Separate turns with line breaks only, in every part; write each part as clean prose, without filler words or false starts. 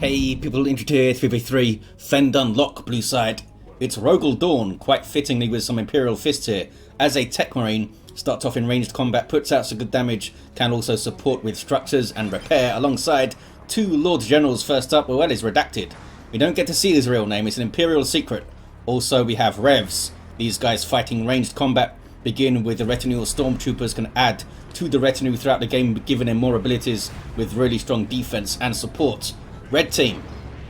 Hey people, Introduce 3v3, Fend Unlock blue side. It's Rogal Dorn, quite fittingly with some Imperial fists here. As a Techmarine, starts off in ranged combat, puts out some good damage, can also support with structures and repair, alongside two Lords Generals first up, well is Redacted. We don't get to see his real name, it's an Imperial secret. Also we have Revs, these guys fighting ranged combat, begin with the retinue of Stormtroopers, can add to the retinue throughout the game, giving them more abilities with really strong defense and support. Red team,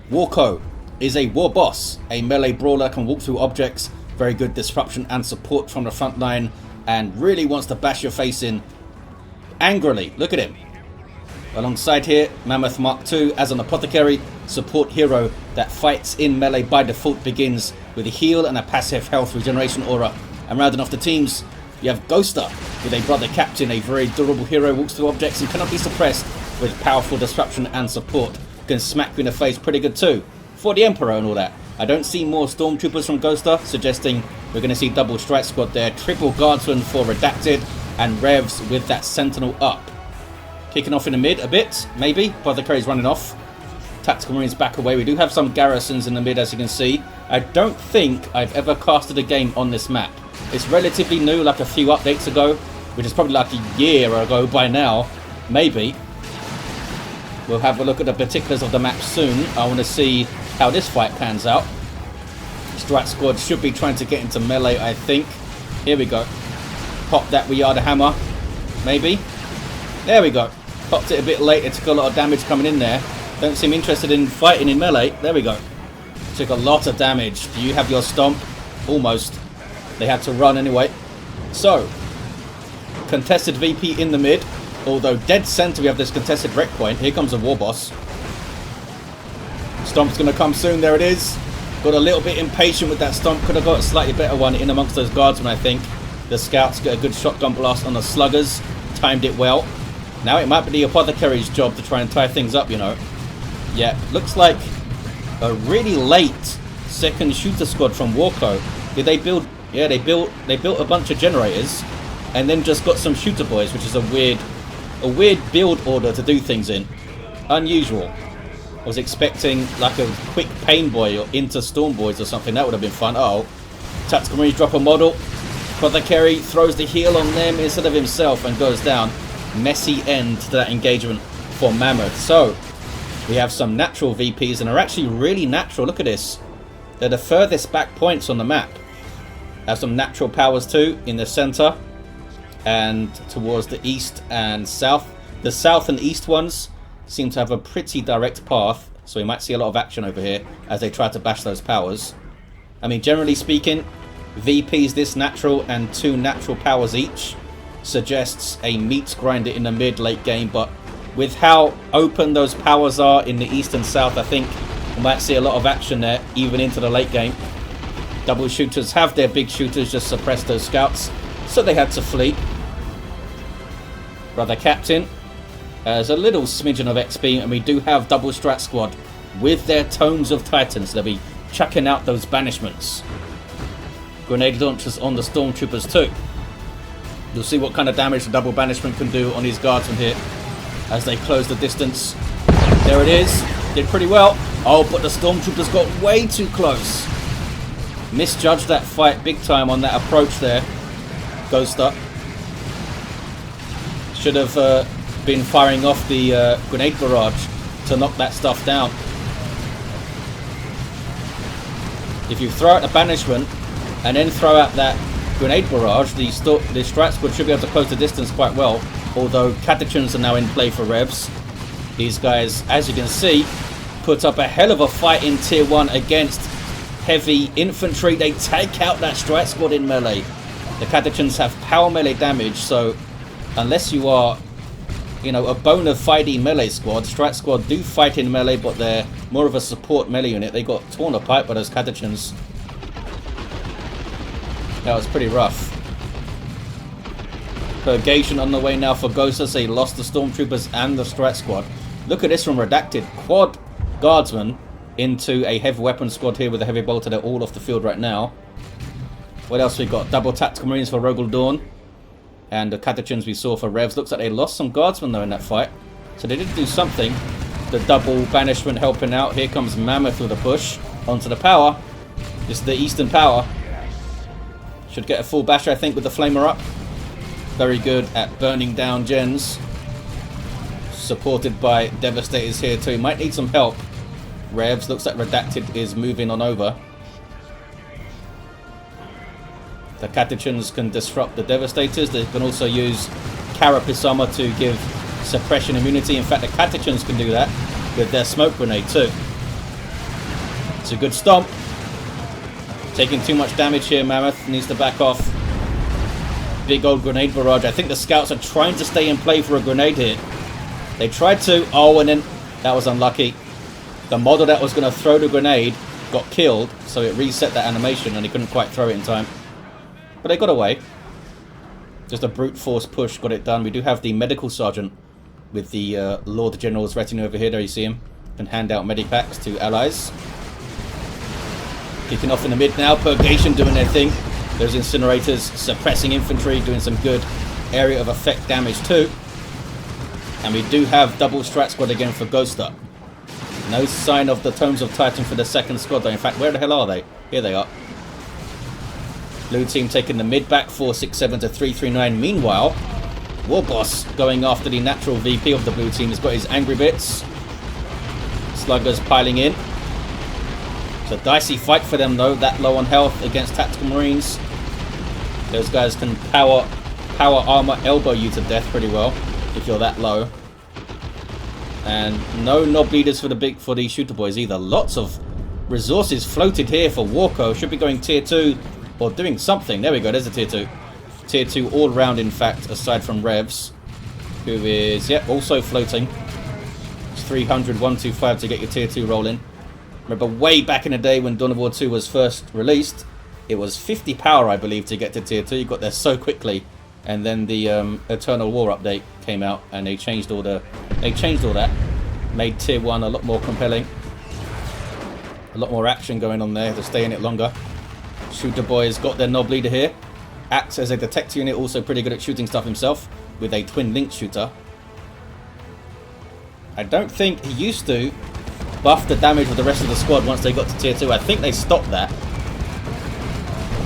Warco is a Warboss, a melee brawler, can walk through objects, very good disruption and support from the front line, and really wants to bash your face in angrily. Look at him. Alongside here, MammothMKII as an Apothecary, support hero that fights in melee by default, begins with a heal and a passive health regeneration aura. And rounding off the teams, you have Gho tER with a brother captain, a very durable hero, walks through objects and cannot be suppressed with powerful disruption and support. Can smack you in the face pretty good too. For the Emperor and all that. I don't see more Stormtroopers from Gho tER, suggesting we're going to see double strike squad there. Triple Guardsman for Redacted, and Revs with that Sentinel up. Kicking off in the mid a bit, maybe. Apothecary's running off. Tactical Marines back away. We do have some garrisons in the mid, as you can see. I don't think I've ever casted a game on this map. It's relatively new, like a few updates ago, which is probably like a year ago by now, maybe. We'll have a look at the particulars of the map soon. I want to see how this fight pans out. Strike squad should be trying to get into melee, I think. Here we go. Pop that We Are the Hammer. Maybe. There we go. Popped it a bit late. It took a lot of damage coming in there. Don't seem interested in fighting in melee. There we go. Took a lot of damage. Do you have your stomp? Almost. They had to run anyway. So, contested VP in the mid. Although dead center we have this contested wreck point. Here comes a Warboss. Stomp's going to come soon. There it is. Got a little bit impatient with that stomp. Could have got a slightly better one in amongst those guardsmen, I think. The scouts get a good shotgun blast on the sluggers. Timed it well. Now it might be the Apothecary's job to try and tie things up, you know. Yeah, looks like a really late second shooter squad from Warco. Did they build... Yeah, they built a bunch of generators and then just got some shooter boys, which is a weird build order to do things in. Unusual. I was expecting like a quick pain boy or into storm boys or something. That would have been fun. Uh-oh. Tactical Marines drop a model. Apothecary throws the heal on them instead of himself and goes down. Messy end to that engagement for Mammoth. So, we have some natural VPs and are actually really natural. Look at this. They're the furthest back points on the map. Have some natural powers too in the center. And towards the east and south. The south and east ones seem to have a pretty direct path, so we might see a lot of action over here as they try to bash those powers. I mean, generally speaking, VPs this natural and two natural powers each suggests a meat grinder in the mid-late game, but with how open those powers are in the east and south, I think we might see a lot of action there, even into the late game. Double shooters have their big shooters just suppress those scouts, so they had to flee. Brother Captain has a little smidgen of XP, and we do have double strat squad with their Tones of Titans. They'll be chucking out those banishments. Grenade launchers on the Stormtroopers too. You'll see what kind of damage the double banishment can do on these guardsmen here as they close the distance. There it is. Did pretty well. Oh, but the Stormtroopers got way too close. Misjudged that fight big time on that approach there. Gho tER. Should have been firing off the grenade barrage to knock that stuff down. If you throw out the banishment and then throw out that grenade barrage, the strat squad should be able to close the distance quite well. Although catechins are now in play for Revs. These guys, as you can see, put up a hell of a fight in tier 1 against heavy infantry. They take out that strat squad in melee. The catechins have power melee damage, so unless you are, you know, a bona fide melee squad, strat squad do fight in melee, but they're more of a support melee unit. They got torn apart by those catechins. That was pretty rough. Purgation on the way now for Gho tER. They lost the Stormtroopers and the strat squad. Look at this from Redacted. Quad guardsmen into a heavy weapon squad here with a heavy bolter. They're all off the field right now. What else we got? Double tactical marines for Rogal Dorn. And the catechins we saw for Revs. Looks like they lost some guardsmen though in that fight. So they did do something. The double banishment helping out. Here comes Mammoth with a push onto the power. This is the Eastern power. Should get a full basher, I think, with the flamer up. Very good at burning down gens. Supported by Devastators here too. Might need some help. Revs, looks like Redacted is moving on over. The Catechins can disrupt the Devastators. They can also use Carapace Armor to give suppression immunity. In fact, the Catechins can do that with their smoke grenade too. It's a good stomp. Taking too much damage here, Mammoth needs to back off. Big old grenade barrage. I think the scouts are trying to stay in play for a grenade hit. They tried to. Oh, and then that was unlucky. The model that was going to throw the grenade got killed, so it reset that animation and he couldn't quite throw it in time. But they got away. Just a brute force push got it done. We do have the medical sergeant with the Lord General's retinue over here. There you see him. Can hand out medipacks to allies. Kicking off in the mid now. Purgation doing their thing. Those incinerators suppressing infantry, doing some good area of effect damage too. And we do have double strat squad again for Gho tER. No sign of the Tomes of Titan for the second squad though. In fact, where the hell are they? Here they are. Blue team taking the mid back, 467 to 339. Meanwhile, Warboss going after the natural VP of the blue team. He's got his angry bits. Sluggers piling in. It's a dicey fight for them though, that low on health against tactical marines. Those guys can power armor elbow you to death pretty well if you're that low. And no knob leaders for the shooter boys either. Lots of resources floated here for Warco. Should be going tier 2 or doing something. There we go, there's a tier 2. Tier 2 all round in fact, aside from Revs, who is also floating. It's 300, 125 to get your tier 2 rolling. Remember way back in the day when Dawn of War 2 was first released, it was 50 power I believe to get to tier 2. You got there so quickly, and then the Eternal War update came out and they changed all that. Made tier 1 a lot more compelling. A lot more action going on there to stay in it longer. Shooter boys got their knob leader here. Acts as a detect unit, also pretty good at shooting stuff himself with a twin link shooter. I don't think he used to buff the damage of the rest of the squad once they got to tier 2. I think they stopped that.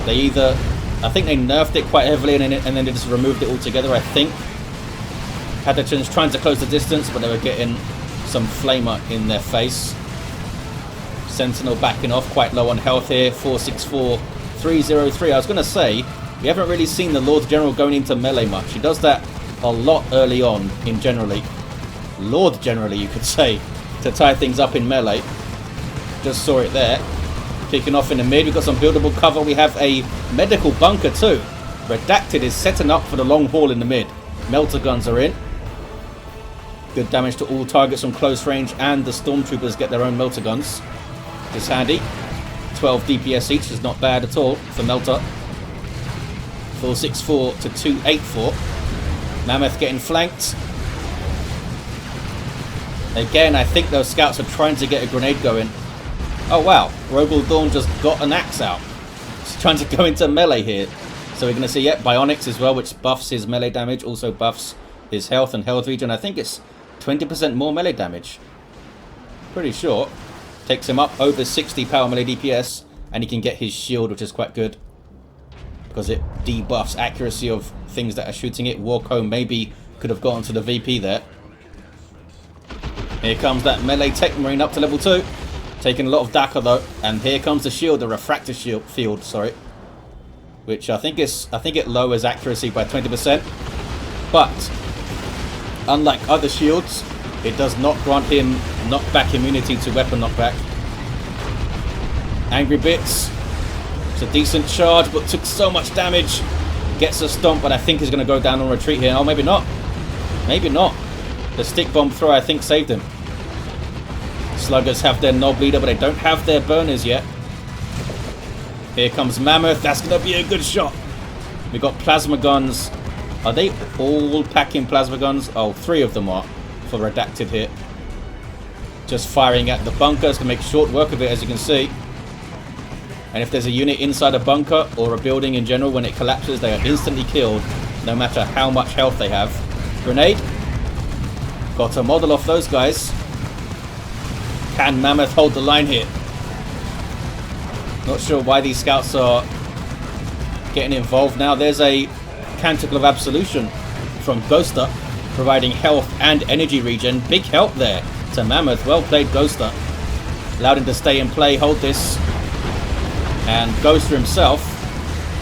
I think they nerfed it quite heavily and then they just removed it altogether, I think. Catechins trying to close the distance, but they were getting some flamer in their face. Sentinel backing off, quite low on health here. 464, 303. I was going to say, we haven't really seen the Lord General going into melee much. He does that a lot early on in generally. Lord Generally, you could say, to tie things up in melee. Just saw it there. Kicking off in the mid. We've got some buildable cover. We have a medical bunker too. Redacted is setting up for the long haul in the mid. Melter guns are in. Good damage to all targets from close range, and the stormtroopers get their own melter guns. It's handy. 12 DPS each is not bad at all for Melter. 464 to 284. Mammoth getting flanked. Again, I think those scouts are trying to get a grenade going. Oh wow, Rogal Dorn just got an axe out. He's trying to go into melee here. So we're going to see, Bionics as well, which buffs his melee damage, also buffs his health and health regen. I think it's 20% more melee damage. Pretty sure. Takes him up over 60 power melee DPS, and he can get his shield, which is quite good, because it debuffs accuracy of things that are shooting it. Warco maybe could have gotten to the VP there. Here comes that melee Techmarine up to level 2. Taking a lot of Daka though, and here comes the shield, the refractor field, sorry, which I think it lowers accuracy by 20%. But unlike other shields, it does not grant him knockback immunity to weapon knockback. Angry Bits. It's a decent charge, but took so much damage. Gets a stomp, but I think he's going to go down on retreat here. Oh, maybe not. Maybe not. The stick bomb throw, I think, saved him. Sluggers have their knob leader, but they don't have their burners yet. Here comes Mammoth. That's going to be a good shot. We got plasma guns. Are they all packing plasma guns? Oh, 3 of them are for Redacted here. Just firing at the bunkers to make short work of it, as you can see. And if there's a unit inside a bunker or a building in general, when it collapses, they are instantly killed, no matter how much health they have. Grenade. Got a model off those guys. Can Mammoth hold the line here? Not sure why these scouts are getting involved now. There's a Canticle of Absolution from Gho tER, providing health and energy regen. Big help there to Mammoth. Well played, Gho tER. Allowed him to stay in play, hold this. And Gho tER himself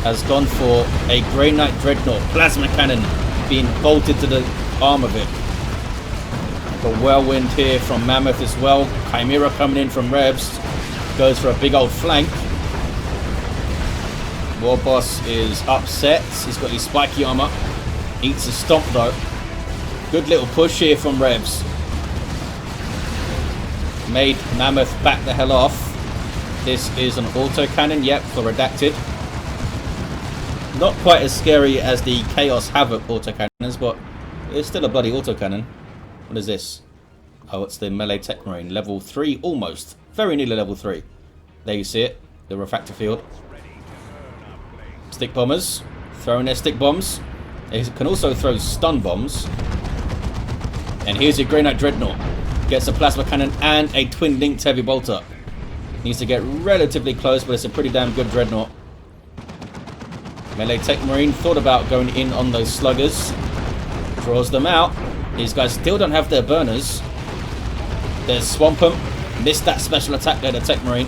has gone for a Grey Knight Dreadnought. Plasma Cannon being bolted to the arm of it. The Whirlwind here from Mammoth as well. Chimera coming in from Revs. Goes for a big old flank. Warboss is upset. He's got his spiky armor. Eats a stomp though. Good little push here from Revs. Made Mammoth back the hell off. This is an autocannon, yep, for Redacted. Not quite as scary as the Chaos Havoc autocannons, but it's still a bloody autocannon. What is this? Oh, it's the melee Techmarine. Level 3, almost. Very nearly level 3. There you see it. The refractor field. Stick bombers. Throwing their stick bombs. They can also throw stun bombs. And here's your Grey Knight Dreadnought. Gets a plasma cannon and a twin linked heavy bolter. Needs to get relatively close, but it's a pretty damn good Dreadnought. Melee Techmarine thought about going in on those sluggers. Draws them out. These guys still don't have their burners. There's Swampum. Missed that special attack there, the Techmarine.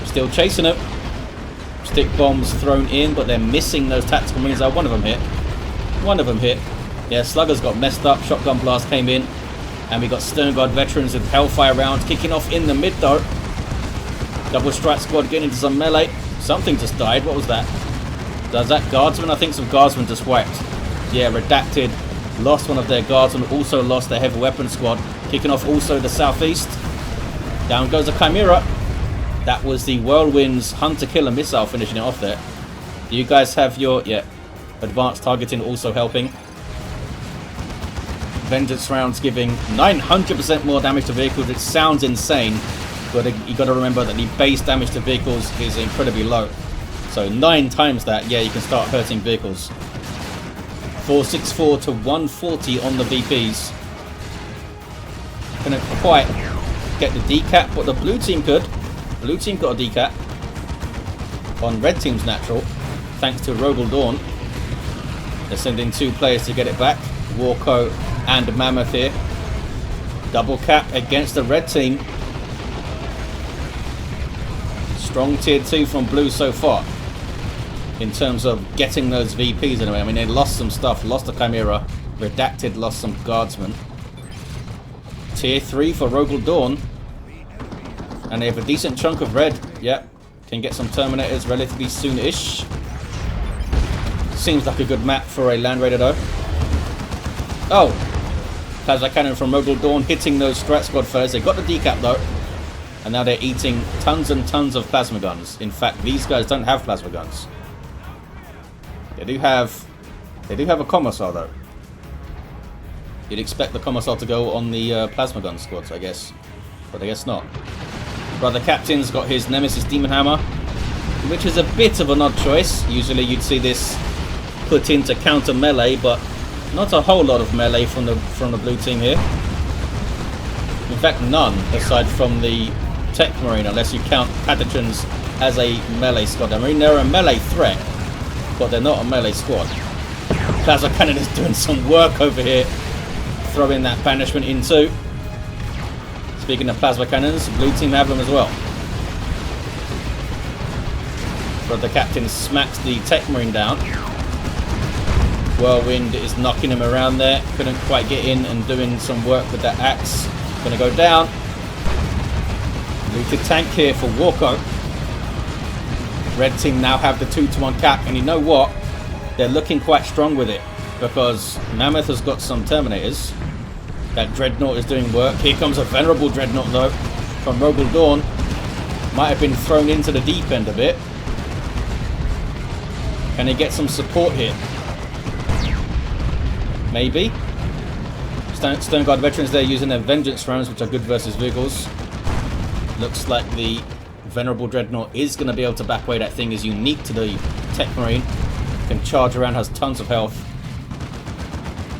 Still chasing it. Stick bombs thrown in, but they're missing those tactical marines. One of them hit. One of them hit. Yeah, sluggers got messed up. Shotgun blast came in. And we got Stern Guard veterans with Hellfire rounds kicking off in the mid though. Double strike squad getting into some melee. Something just died. What was that? Was that guardsman? I think some guardsmen just wiped. Yeah, Redacted lost one of their guardsmen. Also lost their heavy weapon squad. Kicking off also the southeast. Down goes a Chimera. That was the Whirlwind's Hunter-Killer missile finishing it off there. Do you guys have your... Yeah. Advanced targeting also helping. Vengeance rounds giving 900% more damage to vehicles. It sounds insane. But you got to remember that the base damage to vehicles is incredibly low. So 9 times that, yeah, you can start hurting vehicles. 464 to 140 on the VPs. Couldn't quite get the decap, but the blue team could. Blue team got a decap on red team's natural, thanks to Rogal Dorn. They're sending 2 players to get it back. Warco and Mammoth here. Double cap against the red team. Strong tier 2 from blue so far in terms of getting those VPs anyway. I mean, they lost some stuff. Lost the Chimera. Redacted lost some guardsmen. Tier 3 for Rogal Dorn. And they have a decent chunk of red. Yep. Can get some Terminators relatively soon-ish. Seems like a good map for a Land Raider though. Oh! Plasma Cannon from Rogal Dorn hitting those Strat Squad fellas. They got the decap though. And now they're eating tons and tons of plasma guns. In fact, these guys don't have plasma guns. They do have a Commissar though. You'd expect the Commissar to go on the plasma gun squads, I guess. But I guess not. Brother Captain's got his Nemesis Demon Hammer, which is a bit of an odd choice. Usually you'd see this put into counter melee, but not a whole lot of melee from the blue team here. In fact, none, aside from the Techmarine, unless you count Patrons as a melee squad. I mean, they're a melee threat, but they're not a melee squad. Plasma Cannon is doing some work over here, throwing that banishment in too. Speaking of plasma cannons, blue team have them as well. But the captain smacks the Techmarine down. Whirlwind is knocking him around there. Couldn't quite get in and doing some work with that axe. Gonna go down. Looted tank here for Warco. Red team now have the 2-to-1 cap, and you know what? They're looking quite strong with it because Mammoth has got some Terminators. That Dreadnought is doing work. Here comes a venerable Dreadnought though from Rogal Dorn. Might have been thrown into the deep end a bit. Can he get some support here? Maybe. Stone Guard veterans there using their Vengeance rounds, which are good versus vehicles. Looks like the Venerable Dreadnought is going to be able to back away. That thing is unique to the Techmarine. Can charge around, has tons of health.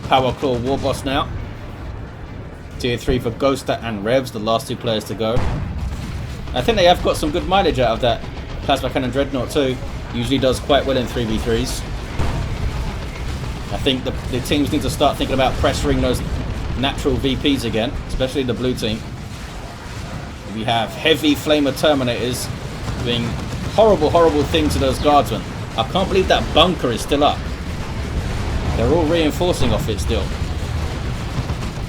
Power Claw Warboss now. Tier 3 for Gho tER and Revs, the last 2 players to go. I think they have got some good mileage out of that Plasma Cannon Dreadnought too. Usually does quite well in 3v3s. I think the teams need to start thinking about pressuring those natural VPs again, especially the blue team. We have heavy Flamer Terminators doing horrible, horrible things to those guardsmen. I can't believe that bunker is still up. They're all reinforcing off it still.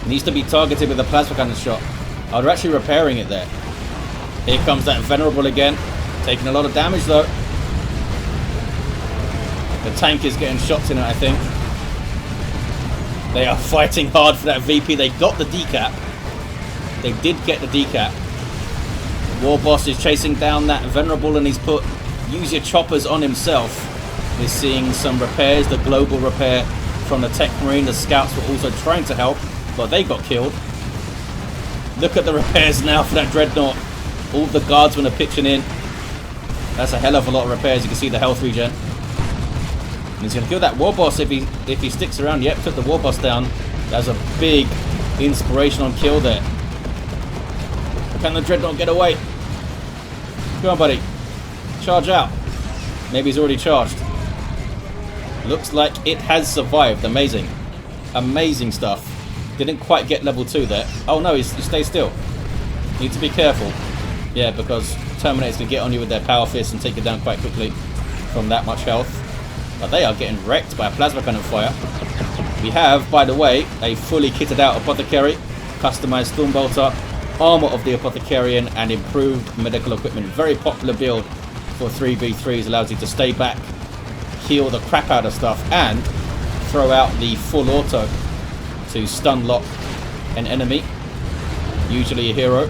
It needs to be targeted with a plasma cannon shot. Oh, they're actually repairing it there. Here comes that Venerable again. Taking a lot of damage though. The tank is getting shots in it, I think. They are fighting hard for that VP. They got the decap. They did get the decap. Warboss is chasing down that Venerable and he's put use your choppers on himself. We're seeing some repairs, the global repair from the Techmarine. The scouts were also trying to help, but they got killed. Look at the repairs now for that Dreadnought. All the guardsmen are pitching in. That's a hell of a lot of repairs. You can see the health regen. And he's going to kill that Warboss if he sticks around. Yep, took the Warboss down. That's a big inspirational kill there. Can the Dreadnought get away? Come on, buddy. Charge out. Maybe he's already charged. Looks like it has survived. Amazing. Amazing stuff. Didn't quite get level 2 there. Oh no, he stays still. Need to be careful. Yeah, because Terminators can get on you with their power fists and take you down quite quickly from that much health. But they are getting wrecked by a plasma cannon fire. We have, by the way, a fully kitted out Apothecary, customized Stormbolter, armor of the Apothecarian, and improved medical equipment. Very popular build for 3v3s. Allows you to stay back, heal the crap out of stuff, and throw out the full auto to stun lock an enemy, usually a hero.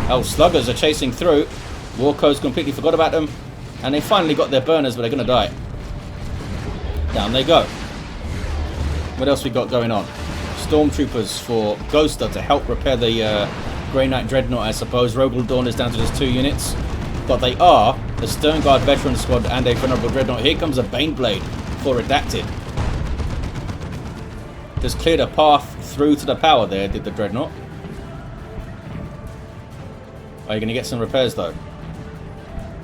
Oh, sluggers are chasing through. Warco's completely forgot about them, and they finally got their burners, but they're going to die. Down they go. What else we got going on? Stormtroopers for Gho tER to help repair the Grey Knight Dreadnought, I suppose. Rogal Dorn is down to just 2 units, but they are the Stern Guard Veteran Squad and a Venerable Dreadnought. Here comes a Baneblade for Redacted. Just cleared a path through to the power there, did the Dreadnought. Are you going to get some repairs though?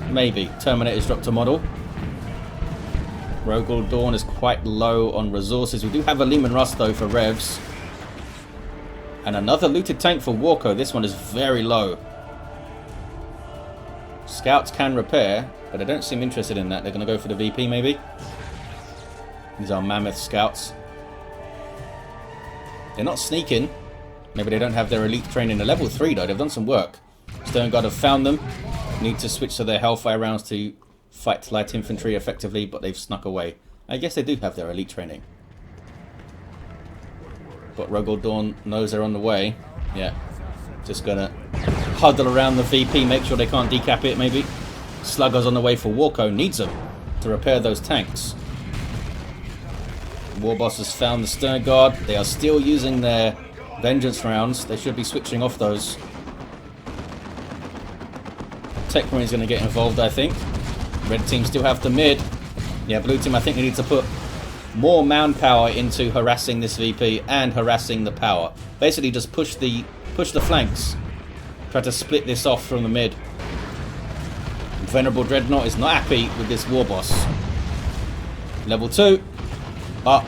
Maybe. Terminator's dropped a model. Rogal Dorn is quite low on resources. We do have a Lehman Russ though for Revs. And another looted tank for Warco. This one is very low. Scouts can repair, but they don't seem interested in that. They're going to go for the VP maybe. These are Mammoth scouts. They're not sneaking. Maybe they don't have their elite training. At level 3 though, they've done some work. Stern Guard have found them. Need to switch to their Hellfire rounds to fight light infantry effectively, but they've snuck away. I guess they do have their elite training. But Rogal Dorn knows they're on the way. Yeah. Just gonna huddle around the VP, make sure they can't decap it maybe. Sluggers on the way for Warco. Needs them to repair those tanks. Warboss has found the Stern Guard. They are still using their Vengeance rounds. They should be switching off those. Techmarine is going to get involved, I think. Red team still have the mid. Yeah, blue team, I think they need to put more manpower into harassing this VP and harassing the power. Basically, just push the flanks. Try to split this off from the mid. Venerable Dreadnought is not happy with this Warboss. Level 2. Up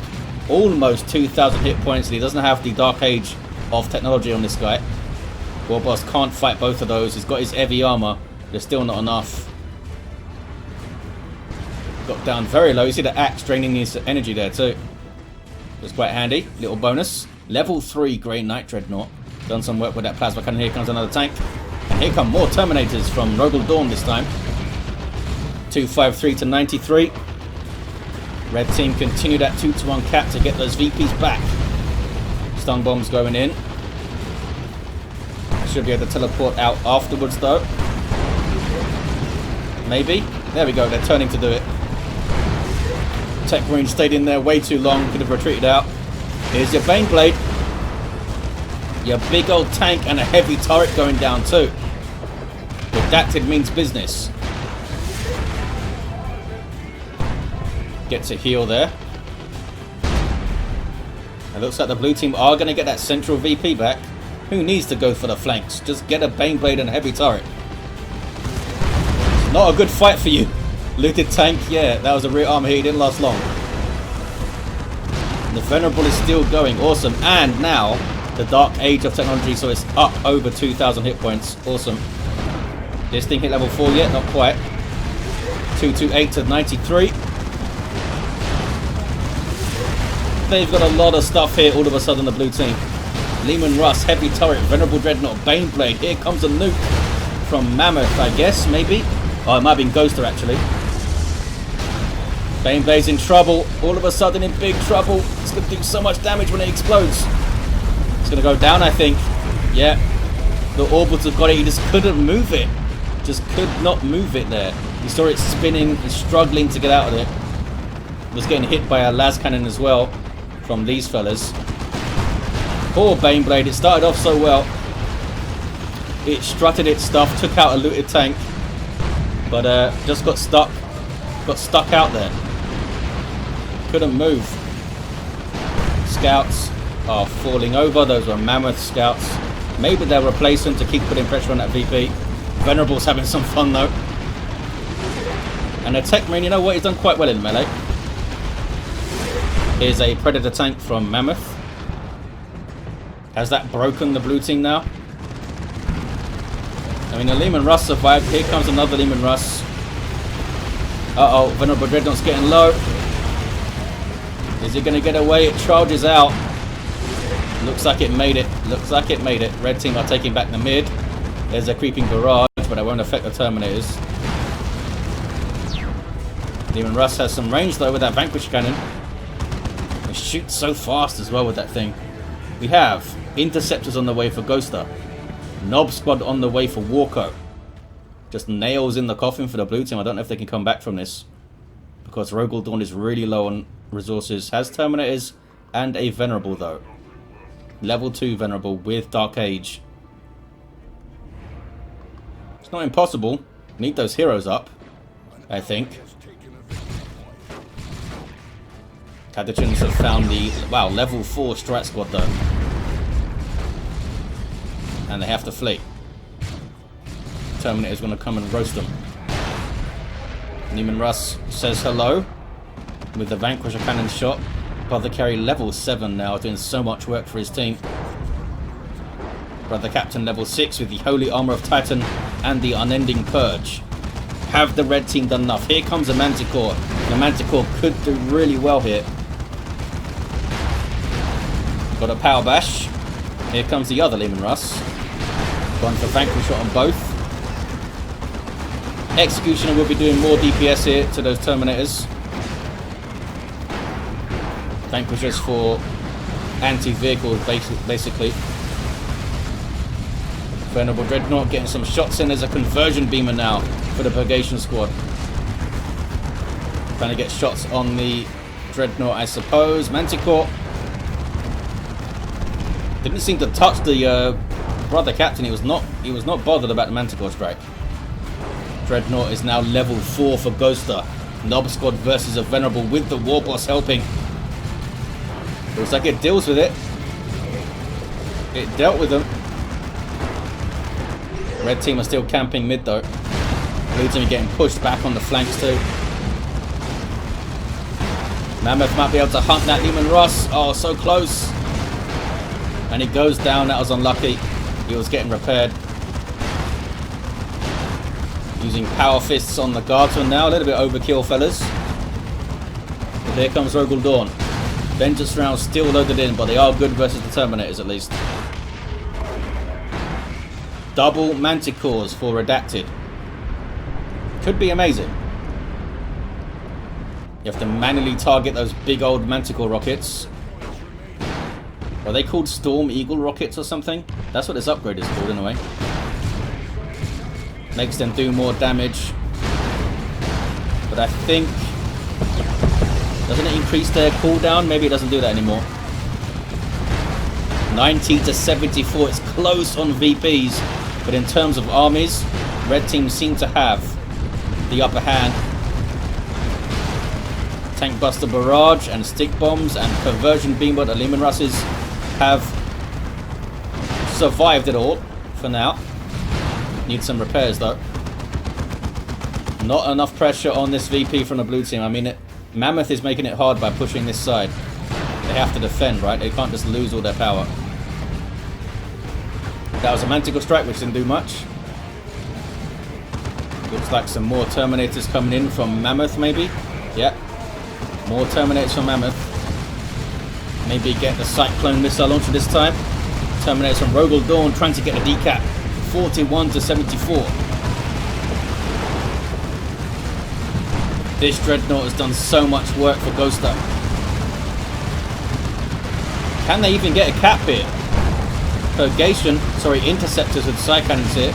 almost 2,000 hit points. And he doesn't have the Dark Age of technology on this guy. Warboss can't fight both of those. He's got his heavy armor. There's still not enough. Got down very low. You see the axe draining his energy there too. It's quite handy. Little bonus. Level 3 Grey Knight Dreadnought. Done some work with that plasma cannon. Here comes another tank. And here come more Terminators from Rogal Dorn this time. 253 to 93. Red team continue that 2-to-1 cap to get those VPs back. Stun bombs going in. Should be able to teleport out afterwards though. Maybe. There we go. They're turning to do it. Techmarine stayed in there way too long. Could have retreated out. Here's your Baneblade. Your big old tank and a heavy turret going down too. Redacted means business. Gets a heal there. It looks like the blue team are going to get that central VP back. Who needs to go for the flanks? Just get a Baneblade and a heavy turret. It's not a good fight for you. Looted tank, yeah, that was a rear armor here. He didn't last long. The Venerable is still going. Awesome. And now the Dark Age of technology, so it's up over 2,000 hit points. Awesome. This thing hit level 4 yet? Not quite. 228 to 93. They've got a lot of stuff here all of a sudden, the blue team. Leman Russ, Heavy Turret, Venerable Dreadnought, Baneblade. Here comes a nuke from Mammoth, I guess, maybe. Oh, it might have been Gho tER, actually. Baneblade's in trouble. All of a sudden in big trouble. It's going to do so much damage when it explodes. It's going to go down, I think. Yeah. The Orbitals have got it. He just couldn't move it. Just could not move it there. You saw it spinning and struggling to get out of it. Was getting hit by a las cannon as well from these fellas. Poor Baneblade. It started off so well. It strutted its stuff, took out a looted tank, but just got stuck. Got stuck out there. Couldn't move. Scouts are falling over. Those were Mammoth scouts. Maybe they'll replace them to keep putting pressure on that VP. Venerable's having some fun though. And the Techmarine, you know what? He's done quite well in melee. Here's a Predator tank from Mammoth. Has that broken the blue team now? I mean, the Leman Russ survived. Here comes another Leman Russ. Uh-oh, Venerable Dreadnought's getting low. Is he going to get away? It charges out. Looks like it made it. Looks like it made it. Red team are taking back the mid. There's a creeping barrage, but it won't affect the Terminators. Leman Russ has some range, though, with that Vanquish Cannon. It shoots so fast as well with that thing. We have Interceptors on the way for Gho tER. Nob Squad on the way for Warco. Just nails in the coffin for the blue team. I don't know if they can come back from this, because Rogal Dorn is really low on resources. Has Terminators and a Venerable though. Level 2 Venerable with Dark Age. It's not impossible. Need those heroes up, I think. Catachans have found the, wow, level 4 Strat Squad though. And they have to flee. Terminator's going to come and roast them. Leman Russ says hello with the Vanquisher Cannon shot. Apothecary level 7 now, doing so much work for his team. Brother Captain level 6 with the Holy Armor of Titan and the Unending Purge. Have the red team done enough? Here comes a Manticore. The Manticore could do really well here. Got a Power Bash. Here comes the other Leman Russ. Going for Vanquish shot on both. Executioner will be doing more DPS here to those Terminators. Vanquishers for anti-vehicles, basically. Venerable Dreadnought getting some shots in. There's a conversion beamer now for the Purgation Squad. Trying to get shots on the Dreadnought, I suppose. Manticore didn't seem to touch the Brother Captain. He was not bothered about the Manticore strike. Dreadnought is now level 4 for Gho tER. Nob Squad versus a Venerable with the Warboss helping. Looks like it deals with it. It dealt with them. Red team are still camping mid though. Blue team are getting pushed back on the flanks too. Mammoth might be able to hunt that Leman Russ. Oh, so close. And he goes down. That was unlucky. He was getting repaired. Using Power Fists on the Guardsman now. A little bit overkill, fellas. But here comes Rogal Dorn. Vengeance rounds still loaded in, but they are good versus the Terminators at least. Double Manticores for Redacted. Could be amazing. You have to manually target those big old Manticore rockets. Are they called Storm Eagle rockets or something? That's what this upgrade is called anyway. Makes them do more damage. But I think... doesn't it increase their cooldown? Maybe it doesn't do that anymore. 90 to 74. It's close on VPs. But in terms of armies, red teams seem to have the upper hand. Tank Buster Barrage and Stick Bombs and Perversion Beamboard and Leman Russes have survived it all for now. Need some repairs though. Not enough pressure on this VP from the blue team. I mean, Mammoth is making it hard by pushing this side. They have to defend, right? They can't just lose all their power. That was a Manticore Strike, which didn't do much. Looks like some more Terminators coming in from Mammoth, maybe. Yeah. More Terminators from Mammoth. Maybe get the Cyclone Missile Launcher this time. Terminators from Rogal Dorn trying to get a decap. 41 to 74. This Dreadnought has done so much work for Gho tER. Can they even get a cap here? Purgation, sorry, Interceptors with Psy Cannons here.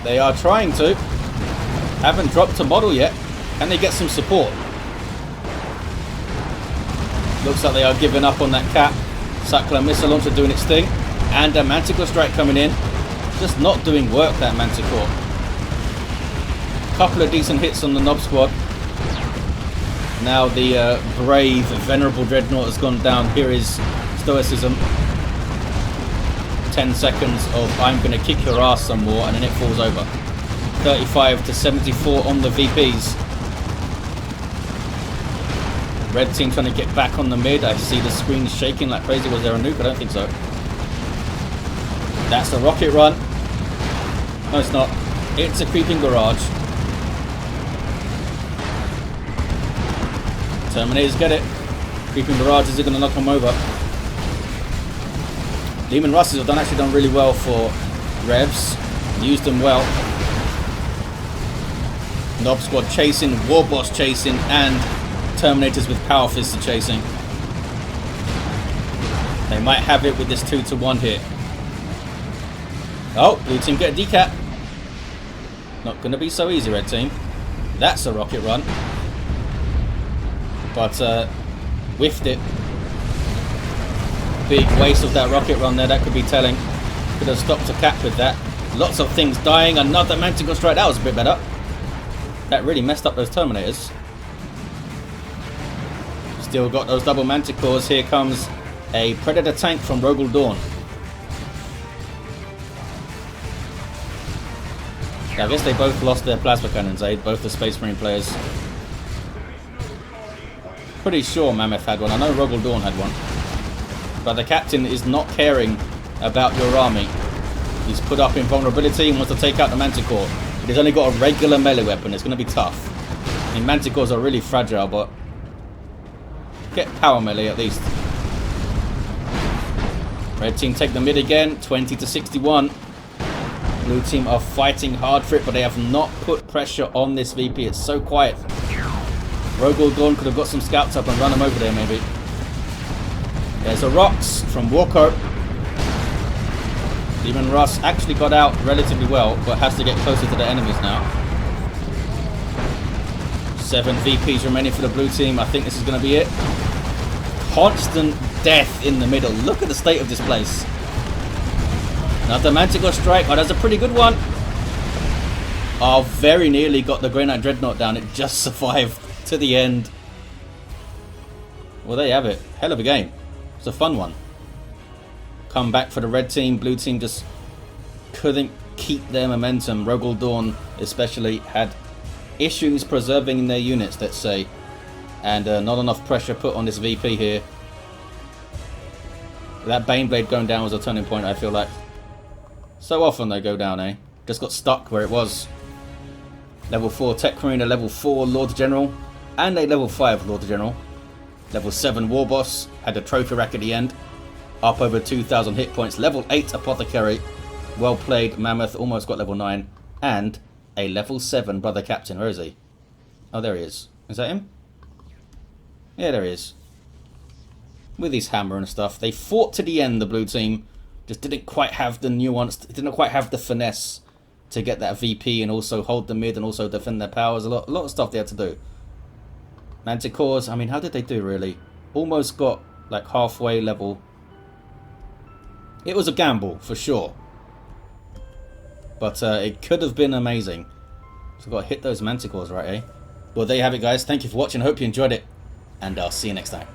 They are trying to. Haven't dropped a model yet. Can they get some support? Looks like they are giving up on that cap. Cyclone Missile Launcher doing its thing. And a Manticore Strike coming in. Just not doing work, that Manticore. Couple of decent hits on the Nob Squad. Now the brave, venerable Dreadnought has gone down. Here is Stoicism. 10 seconds of I'm going to kick your ass some more, and then it falls over. 35 to 74 on the VPs. Red team trying to get back on the mid. I see the screen shaking like crazy. Was there a nuke? I don't think so. That's a rocket run. No, it's not. It's a creeping barrage. Terminators get it. Creeping barrages are going to knock them over. Leman Russes have actually done really well for Revs. Used them well. Nob Squad chasing, Warboss chasing, and Terminators with Power Fists are chasing. They might have it with this 2-to-1 here. Oh, blue team get a decap. Not going to be so easy, red team. That's a rocket run. But whiffed it. Big waste of that rocket run there. That could be telling. Could have stopped a cap with that. Lots of things dying. Another Manticore Strike. That was a bit better. That really messed up those Terminators. Still got those double Manticores. Here comes a Predator tank from Rogal Dorn. I guess they both lost their plasma cannons, eh? Both the Space Marine players. Pretty sure Mammoth had one. I know Rogal Dorn had one. But the captain is not caring about your army. He's put up invulnerability and wants to take out the Manticore. But he's only got a regular melee weapon. It's going to be tough. I mean, Manticores are really fragile, but get power melee at least. Red team take the mid again. 20 to 61. Blue team are fighting hard for it, but they have not put pressure on this VP. It's so quiet. Rogal Dorn could have got some scouts up and run them over there, maybe. There's a Rocks from Warco. Leman Russ actually got out relatively well, but has to get closer to the enemies now. 7 VPs remaining for the blue team. I think this is going to be it. Constant death in the middle. Look at the state of this place. Another Manticore Strike. Oh, that's a pretty good one. Oh, very nearly got the Grey Knight Dreadnought down. It just survived to the end. Well, there you have it. Hell of a game. It's a fun one. Come back for the red team. Blue team just couldn't keep their momentum. Rogal Dorn especially had issues preserving their units, let's say. And not enough pressure put on this VP here. That Baneblade going down was a turning point, I feel like. So often they go down, eh? Just got stuck where it was. Level 4 Techmarine, a level 4 Lord General, and a level 5 Lord General. Level 7 Warboss, had a trophy rack at the end. Up over 2,000 hit points. Level 8 Apothecary. Well played, Mammoth, almost got level 9. And a level 7 Brother Captain. Where is he? Oh, there he is. Is that him? Yeah, there he is. With his hammer and stuff. They fought to the end, the blue team. Just didn't quite have the nuance, didn't quite have the finesse to get that VP and also hold the mid and also defend their powers. A lot of stuff they had to do. Manticores, I mean, how did they do, really? Almost got, like, halfway level. It was a gamble, for sure. But it could have been amazing. So I've got to hit those manticores, right, eh? Well, there you have it, guys. Thank you for watching. I hope you enjoyed it. And I'll see you next time.